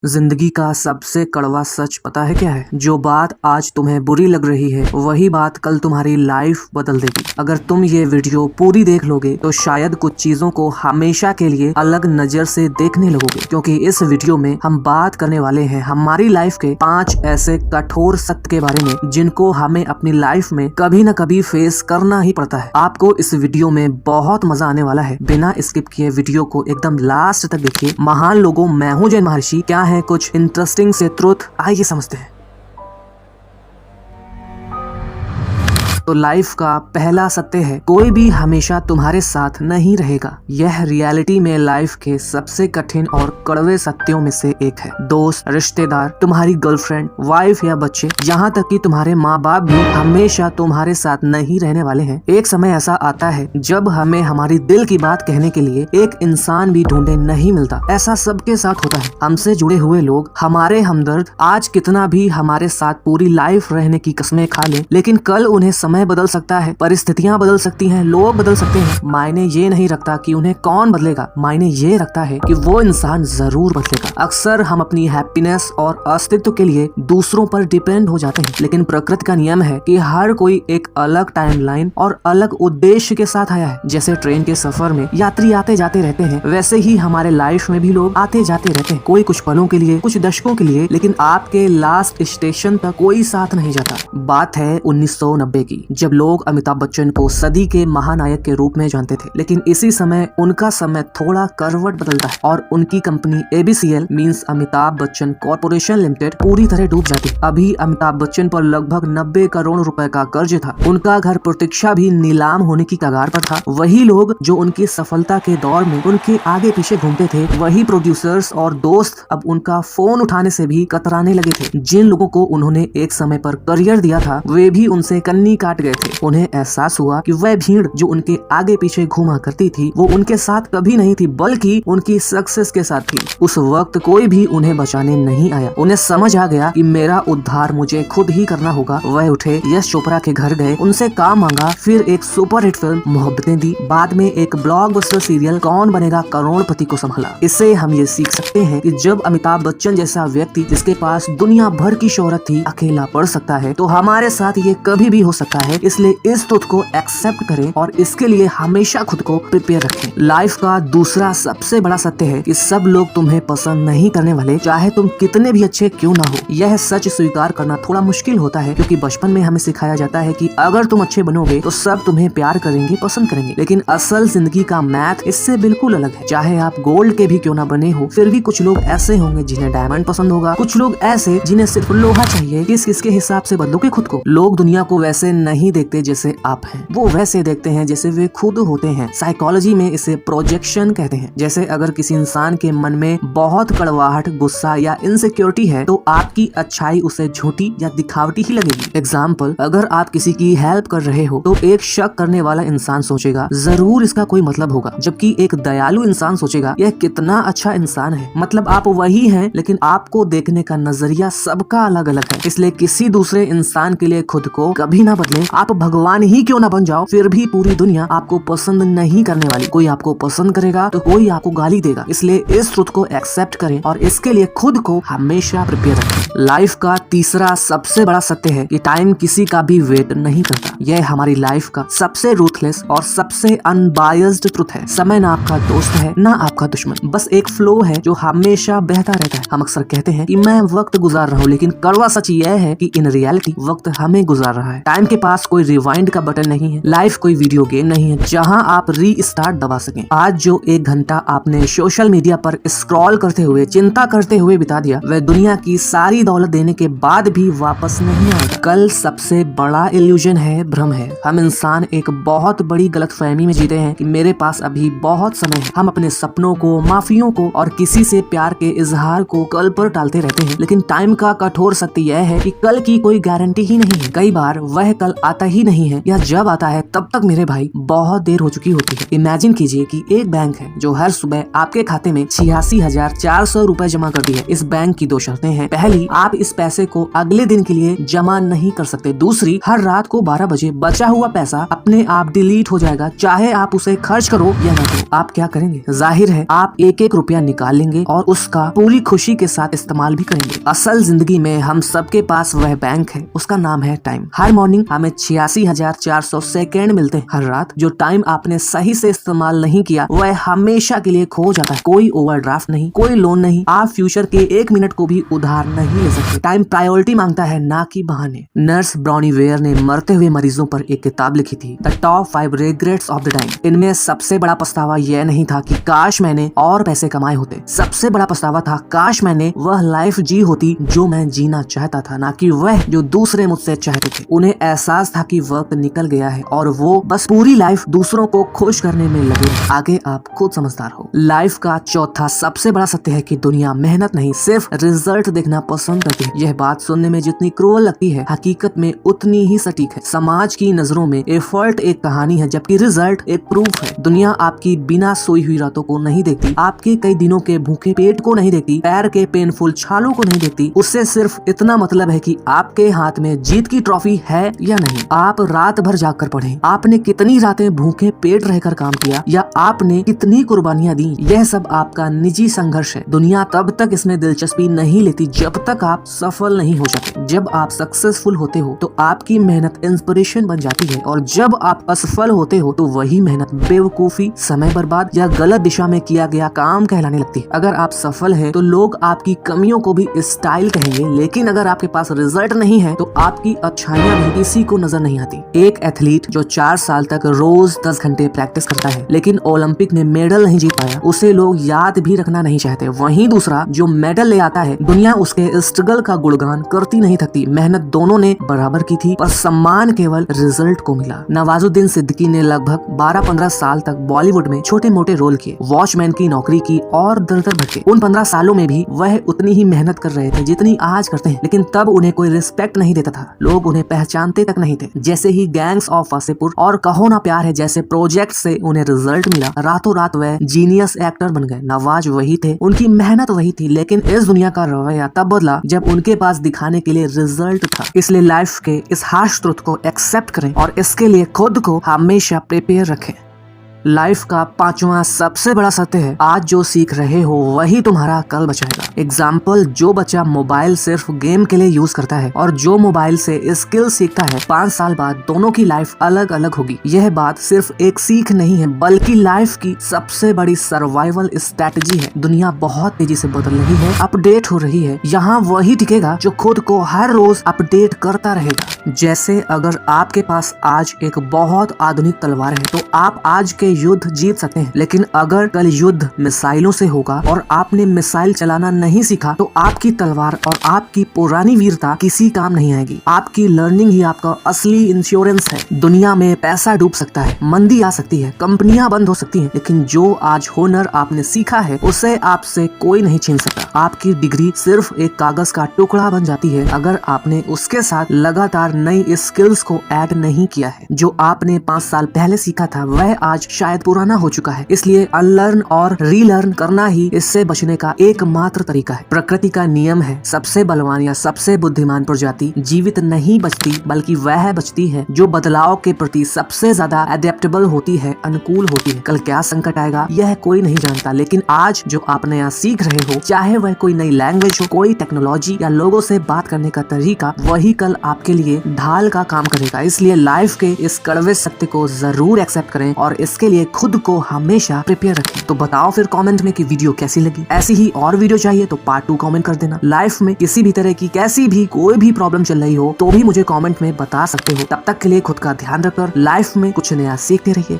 जिंदगी का सबसे कड़वा सच पता है क्या है? जो बात आज तुम्हें बुरी लग रही है वही बात कल तुम्हारी लाइफ बदल देगी। अगर तुम ये वीडियो पूरी देख लोगे तो शायद कुछ चीजों को हमेशा के लिए अलग नजर से देखने लगोगे, क्योंकि इस वीडियो में हम बात करने वाले हैं हमारी लाइफ के 5 ऐसे कठोर सत्य के बारे में जिनको हमें अपनी लाइफ में कभी न कभी फेस करना ही पड़ता है। आपको इस वीडियो में बहुत मजा आने वाला है। बिना स्किप किए वीडियो को एकदम लास्ट तक देखिए। महान लोगों, मैं हूं जैन महर्षि। क्या है कुछ इंटरेस्टिंग से ट्रुथ, आइए समझते हैं। तो लाइफ का पहला सत्य है, कोई भी हमेशा तुम्हारे साथ नहीं रहेगा। यह रियलिटी में लाइफ के सबसे कठिन और कड़वे सत्यों में से एक है। दोस्त, रिश्तेदार, तुम्हारी गर्लफ्रेंड, वाइफ या बच्चे, यहाँ तक कि तुम्हारे माँ बाप भी हमेशा तुम्हारे साथ नहीं रहने वाले हैं। एक समय ऐसा आता है जब हमें हमारी दिल की बात कहने के लिए एक इंसान भी ढूंढे नहीं मिलता। ऐसा सबके साथ होता है। हमसे जुड़े हुए लोग, हमारे हमदर्द, आज कितना भी हमारे साथ पूरी लाइफ रहने की कसमें खा लें, लेकिन कल उन्हें समय बदल सकता है, परिस्थितियां बदल सकती हैं, लोग बदल सकते हैं। मायने ये नहीं रखता कि उन्हें कौन बदलेगा, मायने ये रखता है कि वो इंसान जरूर बदलेगा। अक्सर हम अपनी हैप्पीनेस और अस्तित्व के लिए दूसरों पर डिपेंड हो जाते हैं, लेकिन प्रकृति का नियम है कि हर कोई एक अलग टाइमलाइन और अलग उद्देश्य के साथ आया है। जैसे ट्रेन के सफर में यात्री आते जाते रहते हैं, वैसे ही हमारे लाइफ में भी लोग आते जाते रहते हैं। कोई कुछ पलों के लिए, कुछ दशकों के लिए, लेकिन आपके लास्ट स्टेशन तक कोई साथ नहीं जाता। बात है 1990 की, जब लोग अमिताभ बच्चन को सदी के महानायक के रूप में जानते थे, लेकिन इसी समय उनका समय थोड़ा करवट बदलता है और उनकी company ABCL means Amitabh Bachchan corporation limited पूरी तरह डूब जाती। अभी अमिताभ बच्चन पर लगभग 90 करोड़ रुपए का कर्ज था। उनका घर प्रतीक्षा भी नीलाम होने की कगार पर था। वही लोग जो उनकी सफलता के दौर में उनके आगे पीछे घूमते थे, वही प्रोड्यूसर्स और दोस्त अब उनका फोन उठाने से भी कतराने लगे थे। जिन लोगों को उन्होंने एक समय पर करियर दिया था, वे भी उनसे कन्नी काट गए थे। उन्हें एहसास हुआ कि वह भीड़ जो उनके आगे पीछे घूमा करती थी, वो उनके साथ कभी नहीं थी, बल्कि उनकी सक्सेस के साथ थी। उस वक्त कोई भी उन्हें बचाने नहीं आया। उन्हें समझ आ गया कि मेरा उद्धार मुझे खुद ही करना होगा। वह उठे, यश चोपड़ा के घर गए, उनसे काम मांगा, फिर एक सुपरहिट फिल्म मोहब्बतें दी, बाद में एक ब्लॉकबस्टर सीरियल कौन बनेगा करोड़पति को संभाला। इससे हम ये सीख सकते हैं कि जब अमिताभ बच्चन जैसा व्यक्ति जिसके पास दुनिया भर की शोहरत थी अकेला पड़ सकता है, तो हमारे साथ ये कभी भी हो सकता है। इसलिए इस ट्रुथ को एक्सेप्ट करें और इसके लिए हमेशा खुद को प्रिपेयर रखें। लाइफ का दूसरा सबसे बड़ा सत्य है कि सब लोग तुम्हें पसंद नहीं करने वाले, चाहे तुम कितने भी अच्छे क्यों ना हो। यह सच स्वीकार करना थोड़ा मुश्किल होता है, क्योंकि बचपन में हमें सिखाया जाता है कि अगर तुम अच्छे बनोगे तो सब तुम्हें प्यार करेंगे, पसंद करेंगे। लेकिन असल जिंदगी का मैथ इससे बिल्कुल अलग है। चाहे आप गोल्ड के भी क्यों ना बने हो, फिर भी कुछ लोग ऐसे होंगे जिन्हें डायमंड पसंद होगा, कुछ लोग ऐसे जिन्हें सिर्फ लोहा चाहिए। किसके हिसाब से बदलोगे खुद को? लोग दुनिया को वैसे नहीं देखते जैसे आप हैं, वो वैसे देखते हैं जैसे वे खुद होते हैं। साइकोलॉजी में इसे प्रोजेक्शन कहते हैं। जैसे अगर किसी इंसान के मन में बहुत कड़वाहट, गुस्सा या इनसिक्योरिटी है, तो आपकी अच्छाई उसे झूठी या दिखावटी ही लगेगी। एग्जाम्पल, अगर आप किसी की हेल्प कर रहे हो तो एक शक करने वाला इंसान सोचेगा जरूर इसका कोई मतलब होगा, जबकि एक दयालु इंसान सोचेगा यह कितना अच्छा इंसान है। मतलब आप वही हैं, लेकिन आपको देखने का नजरिया सबका अलग अलग है। इसलिए किसी दूसरे इंसान के लिए खुद को कभी ना बदलें। आप भगवान ही क्यों ना बन जाओ, फिर भी पूरी दुनिया आपको पसंद नहीं करने वाली। कोई आपको पसंद करेगा तो कोई आपको गाली देगा। इसलिए इस ट्रुथ को एक्सेप्ट करें और इसके लिए खुद को हमेशा प्रिपेयर रखें। लाइफ का तीसरा सबसे बड़ा सत्य है कि टाइम किसी का भी वेट नहीं करता। यह हमारी लाइफ का सबसे रूथलेस और सबसे अनबायस्ड ट्रुथ है। समय ना आपका दोस्त है, ना आपका दुश्मन, बस एक फ्लो है जो हमेशा बहता रहता है। हम अक्सर कहते हैं कि मैं वक्त गुजार रहा हूँ, लेकिन कड़वा सच यह है कि इन रियलिटी वक्त हमें गुजार रहा है। टाइम के पास कोई रिवाइंड का बटन नहीं है। लाइफ कोई वीडियो गेम नहीं है जहां आप रीस्टार्ट दबा सकें। आज जो 1 घंटा आपने सोशल मीडिया पर स्क्रॉल करते हुए, चिंता करते हुए बिता दिया, वह दुनिया की सारी दौलत देने के बाद भी वापस नहीं आएगा। कल सबसे बड़ा इल्यूजन है, भ्रम है। हम इंसान एक बहुत बड़ी गलतफहमी में जीते हैं कि मेरे पास अभी बहुत समय है। हम अपने सपनों को, माफियों को और किसी से प्यार के इजहार को कल पर टालते रहते हैं। लेकिन टाइम का कठोर सत्य यह है कि कल की कोई गारंटी ही नहीं है। कई बार वह कल आता ही नहीं है या जब आता है तब तक मेरे भाई बहुत देर हो चुकी होती है। इमेजिन कीजिए कि एक बैंक है जो हर सुबह आपके खाते में 86,400 रुपए जमा करती है। इस बैंक की दो शर्तें हैं। पहली, आप इस पैसे को अगले दिन के लिए जमा नहीं कर सकते। दूसरी, हर रात को 12 बजे बचा हुआ पैसा अपने आप डिलीट हो जाएगा, चाहे आप उसे खर्च करो या ना करो। आप क्या करेंगे? जाहिर है आप एक एक रुपया निकाल लेंगे और उसका पूरी खुशी के साथ इस्तेमाल भी करेंगे। असल जिंदगी में हम सबके पास वह बैंक है, उसका नाम है टाइम। हर मॉर्निंग हमें 86,400 सेकेंड मिलते हैं। हर रात जो टाइम आपने सही से इस्तेमाल नहीं किया वह हमेशा के लिए खो जाता है। कोई ओवरड्राफ्ट नहीं, कोई लोन नहीं, आप फ्यूचर के 1 मिनट को भी उधार नहीं ले सकते। टाइम प्रायोरिटी मांगता है, ना कि बहाने। नर्स ब्राउनी वेयर ने मरते हुए मरीजों पर एक किताब लिखी थी, the top 5 regrets of the time. इनमें सबसे बड़ा पछतावा यह नहीं था कि काश मैंने और पैसे कमाए होते, सबसे बड़ा पछतावा था काश मैंने वह लाइफ जी होती जो मैं जीना चाहता था, ना कि वह जो दूसरे मुझसे चाहते थे। उन्हें एहसास था कि वक्त निकल गया है और वो बस पूरी लाइफ दूसरों को खुश करने में लगे। आगे आप खुद समझदार हो। लाइफ का चौथा सबसे बड़ा सत्य है कि दुनिया मेहनत नहीं, सिर्फ रिजल्ट देखना पसंद करती है। यह बात सुनने में जितनी क्रूअल लगती है, हकीकत में उतनी ही सटीक है। समाज की नजरों में एफर्ट एक कहानी है, जबकि रिजल्ट एक प्रूफ है। दुनिया आपकी बिना सोई हुई रातों को नहीं देखती, आपके कई दिनों के भूखे पेट को नहीं देखती, पैर के पेनफुल छालों को नहीं देखती। उससे सिर्फ इतना मतलब है कि आपके हाथ में जीत की ट्रॉफी है या नहीं। आप रात भर जागकर पढ़ें, आपने कितनी रातें भूखे पेट रहकर काम किया या आपने कितनी कुर्बानियां दी, यह सब आपका निजी संघर्ष है। दुनिया तब तक इसमें दिलचस्पी नहीं लेती जब तक आप सफल नहीं हो जाते। जब आप सक्सेसफुल होते हो तो आपकी मेहनत इंस्पिरेशन बन जाती है, और जब आप असफल होते हो तो वही मेहनत बेवकूफी, समय बर्बाद या गलत दिशा में किया गया काम कहलाने लगती है। अगर आप सफल हैं तो लोग आपकी कमियों को भी स्टाइल कहेंगे, लेकिन अगर आपके पास रिजल्ट नहीं है तो आपकी अच्छाइयां भी किसी को नजर नहीं आती। एक एथलीट जो 4 साल तक रोज 10 घंटे प्रैक्टिस करता है लेकिन ओलंपिक में मेडल नहीं जीत पाया, उसे लोग याद भी रखना नहीं चाहते। वहीं दूसरा जो मेडल ले आता है, दुनिया उसके स्ट्रगल का गुणगान करती नहीं थकती। मेहनत दोनों ने बराबर की थी, पर सम्मान केवल रिजल्ट को मिला। नवाजुद्दीन सिद्दीकी ने लगभग 12-15 साल तक बॉलीवुड में छोटे मोटे रोल किए, वॉचमैन की नौकरी की और दर-दर भटके। उन 15 सालों में भी वह उतनी ही मेहनत कर रहे थे जितनी आज करते हैं, लेकिन तब उन्हें कोई रिस्पेक्ट नहीं देता था, लोग उन्हें पहचानते तक नहीं थे। जैसे ही गैंग्स ऑफ वासेपुर और कहो ना प्यार है जैसे प्रोजेक्ट से उन्हें रिजल्ट मिला, रातों रात वह जीनियस एक्टर बन गए। नवाज वही थे, उनकी मेहनत वही थी, लेकिन इस दुनिया का रवैया तब बदला जब उनके पास दिखाने के लिए रिजल्ट था। इसलिए लाइफ के इस हार्श ट्रुथ को एक्सेप्ट करें और इसके लिए खुद को हमेशा प्रिपेयर रखें। लाइफ का 5वां सबसे बड़ा सत्य है, आज जो सीख रहे हो वही तुम्हारा कल बचाएगा। एग्जाम्पल, जो बच्चा मोबाइल सिर्फ गेम के लिए यूज करता है और जो मोबाइल से स्किल सीखता है, 5 साल बाद दोनों की लाइफ अलग अलग होगी। यह बात सिर्फ एक सीख नहीं है बल्कि लाइफ की सबसे बड़ी सर्वाइवल स्ट्रेटजी है। दुनिया बहुत तेजी से बदल रही है, अपडेट हो रही है, यहाँ वही टिकेगा जो खुद को हर रोज अपडेट करता रहेगा। जैसे अगर आपके पास आज एक बहुत आधुनिक तलवार है तो आप आज के युद्ध जीत सकते हैं, लेकिन अगर कल युद्ध मिसाइलों से होगा और आपने मिसाइल चलाना नहीं सीखा तो आपकी तलवार और आपकी पुरानी वीरता किसी काम नहीं आएगी। आपकी लर्निंग ही आपका असली इंश्योरेंस है। दुनिया में पैसा डूब सकता है, मंदी आ सकती है, कंपनियां बंद हो सकती हैं, लेकिन जो आज हुनर आपने सीखा है उसे आपसे कोई नहीं छीन सकता। आपकी डिग्री सिर्फ एक कागज का टुकड़ा बन जाती है अगर आपने उसके साथ लगातार नई स्किल्स को ऐड नहीं किया है। जो आपने 5 साल पहले सीखा था वह आज शायद पुराना हो चुका है, इसलिए अनलर्न और रीलर्न करना ही इससे बचने का एकमात्र तरीका है। प्रकृति का नियम है, सबसे बलवान या सबसे बुद्धिमान प्रजाति जीवित नहीं बचती बल्कि वह बचती है जो बदलाव के प्रति सबसे ज्यादा एडेप्टेबल होती है, अनुकूल होती है। कल क्या संकट आएगा यह कोई नहीं जानता, लेकिन आज जो आप नया सीख रहे हो, चाहे वह कोई नई लैंग्वेज हो, कोई टेक्नोलॉजी या लोगों से बात करने का तरीका, वही कल आपके लिए ढाल का काम करेगा। इसलिए लाइफ के इस कड़वे सत्य को जरूर एक्सेप्ट करें और इसके लिए खुद को हमेशा प्रिपेयर रखें। तो बताओ फिर कमेंट में कि वीडियो कैसी लगी। ऐसी ही और वीडियो चाहिए तो पार्ट 2 कमेंट कर देना। लाइफ में किसी भी तरह की कैसी भी कोई भी प्रॉब्लम चल रही हो तो भी मुझे कमेंट में बता सकते हो। तब तक के लिए खुद का ध्यान रखकर लाइफ में कुछ नया सीखते रहिए।